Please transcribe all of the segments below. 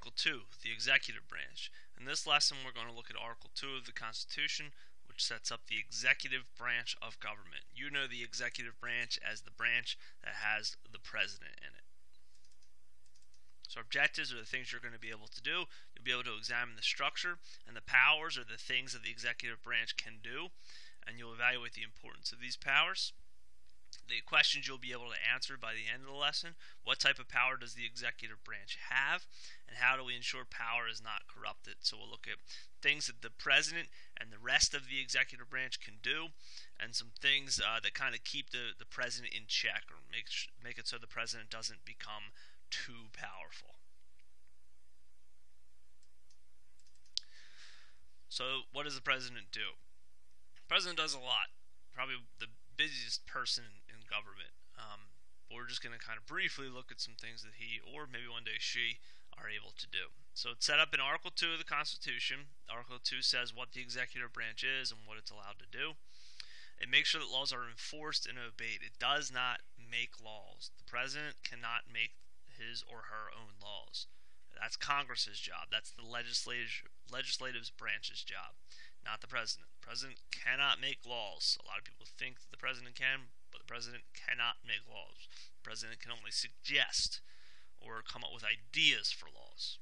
Article 2, the executive branch. In this lesson, we're going to look at Article 2 of the Constitution, which sets up the executive branch of government. You know the executive branch as the branch that has the president in it. So objectives are the things you're going to be able to do. You'll be able to examine the structure, and the powers are the things that the executive branch can do, and you'll evaluate the importance of these powers. The questions you'll be able to answer by the end of the lesson: what type of power does the executive branch have, and how do we ensure power is not corrupted? So we'll look at things that the president and the rest of the executive branch can do, and some things that kind of keep the president in check, or make it so the president doesn't become too powerful. So what does the president do? The president does a lot. Probably the busiest person in government. We're just going to kind of briefly look at some things that he, or maybe one day she, are able to do. So it's set up in Article 2 of the Constitution. Article 2 says what the executive branch is and what it's allowed to do. It makes sure that laws are enforced and obeyed. It does not make laws. The president cannot make his or her own laws. That's Congress's job. That's the legislative branch's job, not the president. The president cannot make laws. A lot of people think that the president can, but the president cannot make laws. The president can only suggest or come up with ideas for laws.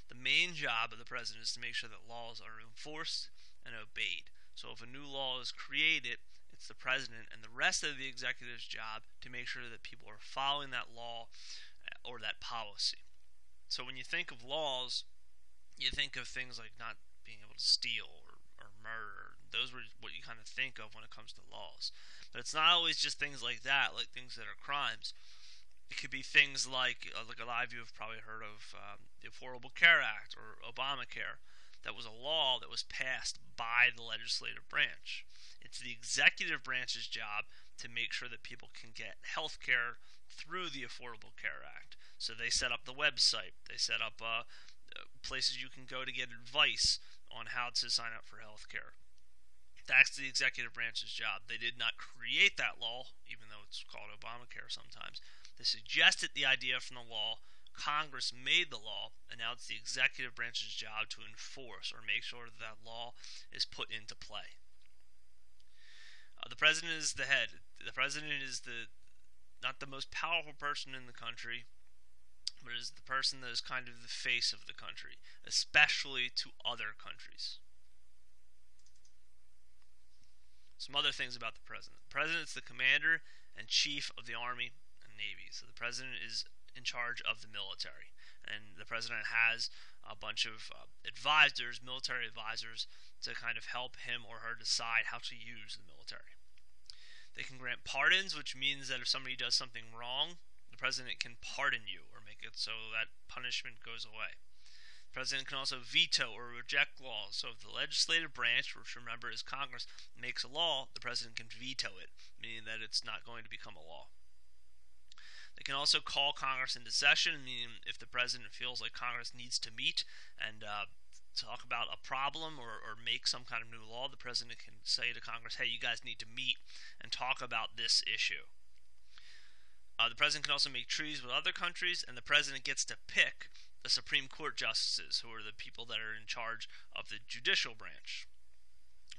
The main job of the president is to make sure that laws are enforced and obeyed. So if a new law is created, it's the president and the rest of the executive's job to make sure that people are following that law or that policy. So when you think of laws, you think of things like not being able to steal or murder. Those are what you kind of think of when it comes to laws. But it's not always just things like that, like things that are crimes. It could be things like a lot of you have probably heard of the Affordable Care Act or Obamacare. That was a law that was passed by the legislative branch. It's the executive branch's job to make sure that people can get health care through the Affordable Care Act. So they set up the website. They set up places you can go to get advice on how to sign up for health care. That's the executive branch's job. They did not create that law, even though it's called Obamacare sometimes. They suggested the idea from the law. Congress made the law, and now it's the executive branch's job to enforce or make sure that that law is put into play. The president is the head. The president is not the most powerful person in the country, but is the person that is kind of the face of the country, especially to other countries. Some other things about the president. The president is the commander and chief of the Army and Navy. So the president is in charge of the military, and the president has a bunch of advisors, military advisors, to kind of help him or her decide how to use the military. They can grant pardons, which means that if somebody does something wrong, the president can pardon you or make it so that punishment goes away. The president can also veto or reject laws. So if the legislative branch, which remember is Congress, makes a law, the president can veto it, meaning that it's not going to become a law. They can also call Congress into session, meaning if the president feels like Congress needs to meet and talk about a problem or make some kind of new law, the president can say to Congress, hey, you guys need to meet and talk about this issue. The president can also make treaties with other countries, and the president gets to pick the Supreme Court justices, who are the people that are in charge of the judicial branch.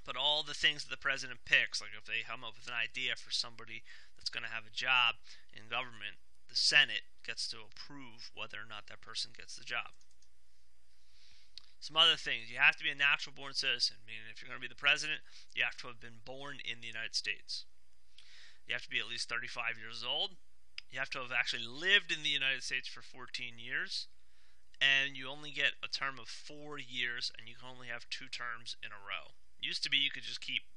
But all the things that the president picks, like if they come up with an idea for somebody that's going to have a job in government, the Senate gets to approve whether or not that person gets the job. Some other things. You have to be a natural born citizen, meaning if you're going to be the president, you have to have been born in the United States. You have to be at least 35 years old. You have to have actually lived in the United States for 14 years. And you only get a term of 4 years, and you can only have 2 terms in a row. Used to be you could just keep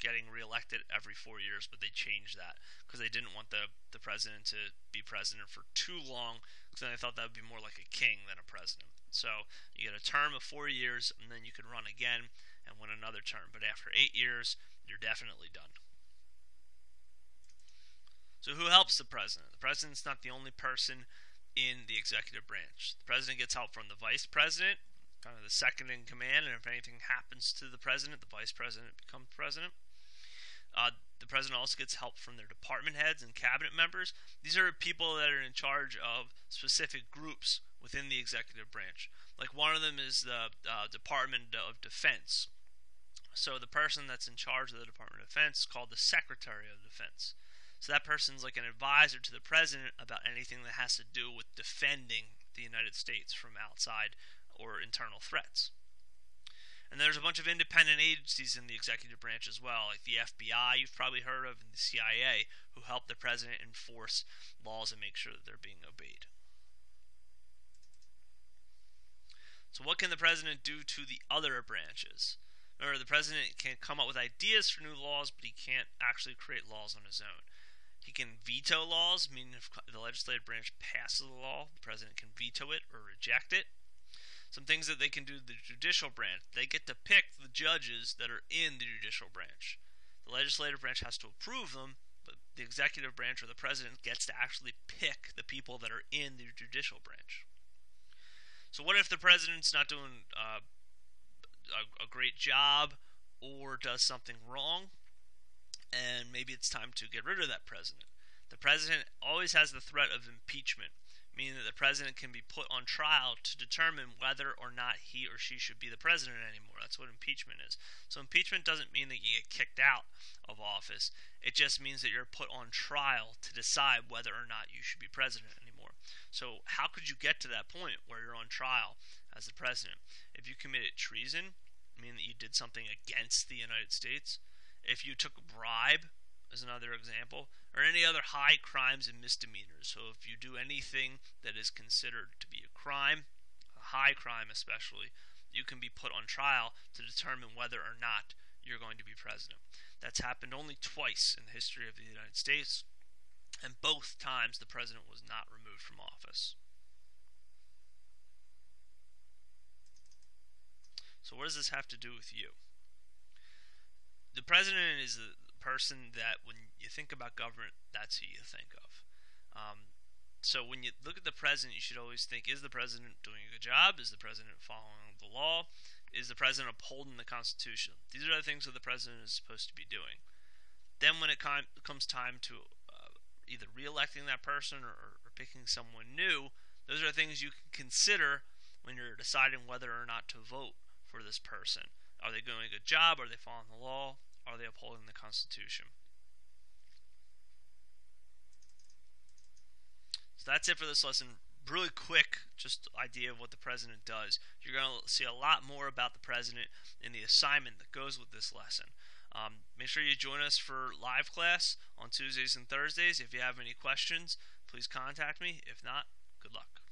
getting reelected every 4 years, but they changed that because they didn't want the president to be president for too long, because then they thought that would be more like a king than a president. So you get a term of 4 years, and then you can run again and win another term. But after 8 years, you're definitely done. So who helps the president? The president's not the only person in the executive branch. The president gets help from the vice president, kind of the second in command, and if anything happens to the president, the vice president becomes president. The president also gets help from their department heads and cabinet members. These are people that are in charge of specific groups within the executive branch. Like one of them is the Department of Defense. So the person that's in charge of the Department of Defense is called the Secretary of Defense. So that person's like an advisor to the president about anything that has to do with defending the United States from outside or internal threats. And there's a bunch of independent agencies in the executive branch as well, like the FBI you've probably heard of, and the CIA, who help the president enforce laws and make sure that they're being obeyed. So what can the president do to the other branches? Remember, the president can come up with ideas for new laws, but he can't actually create laws on his own. He can veto laws, meaning if the legislative branch passes a law, the president can veto it or reject it. Some things that they can do to the judicial branch: they get to pick the judges that are in the judicial branch. The legislative branch has to approve them, but the executive branch or the president gets to actually pick the people that are in the judicial branch. So what if the president's not doing a great job or does something wrong, and maybe it's time to get rid of that president? The president always has the threat of impeachment, meaning that the president can be put on trial to determine whether or not he or she should be the president anymore. That's what impeachment is. So impeachment doesn't mean that you get kicked out of office. It just means that you're put on trial to decide whether or not you should be president anymore. So how could you get to that point where you're on trial as the president? If you committed treason, meaning that you did something against the United States. If you took a bribe, as another example, or any other high crimes and misdemeanors. So if you do anything that is considered to be a crime, a high crime especially, you can be put on trial to determine whether or not you're going to be president. That's happened only twice in the history of the United States, and both times the president was not removed from office. So what does this have to do with you? The president is the person that when you think about government, that's who you think of. So when you look at the president, you should always think, is the president doing a good job? Is the president following the law? Is the president upholding the Constitution? These are the things that the president is supposed to be doing. Then when it comes time to either re-electing that person or picking someone new, those are things you can consider when you're deciding whether or not to vote for this person. Are they doing a good job? Are they following the law? Are they upholding the Constitution? So that's it for this lesson. Really quick, just idea of what the president does. You're going to see a lot more about the president in the assignment that goes with this lesson. Make sure you join us for live class on Tuesdays and Thursdays. If you have any questions, please contact me. If not, good luck.